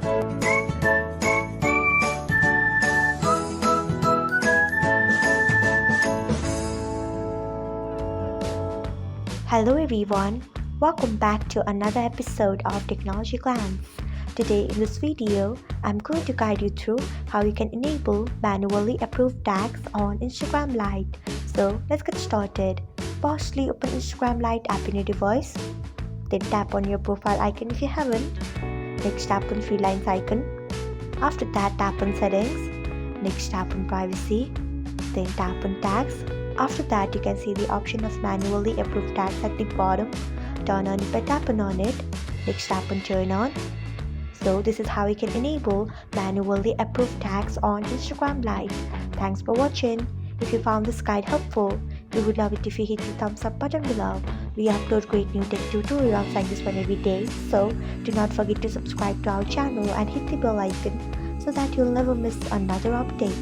Hello everyone, welcome back to another episode of Technologyglance. Today in this video, I'm going to guide you through how you can enable manually approved tags on Instagram Lite. So let's get started. Firstly, open Instagram Lite app in your device. Then tap on your profile icon if you haven't. Next tap on three lines icon. After that, tap on settings. Next tap on privacy. Then tap on tags. After that, you can see the option of manually approved tags at the bottom. Turn on it by tapping on it. Next tap on turn on. So this is how you can enable manually approved tags on Instagram Lite. Thanks for watching. If you found this guide helpful, we would love it if you hit the thumbs up button below. We upload great new tech tutorials like this one every day. So do not forget to subscribe to our channel and hit the bell icon so that you'll never miss another update.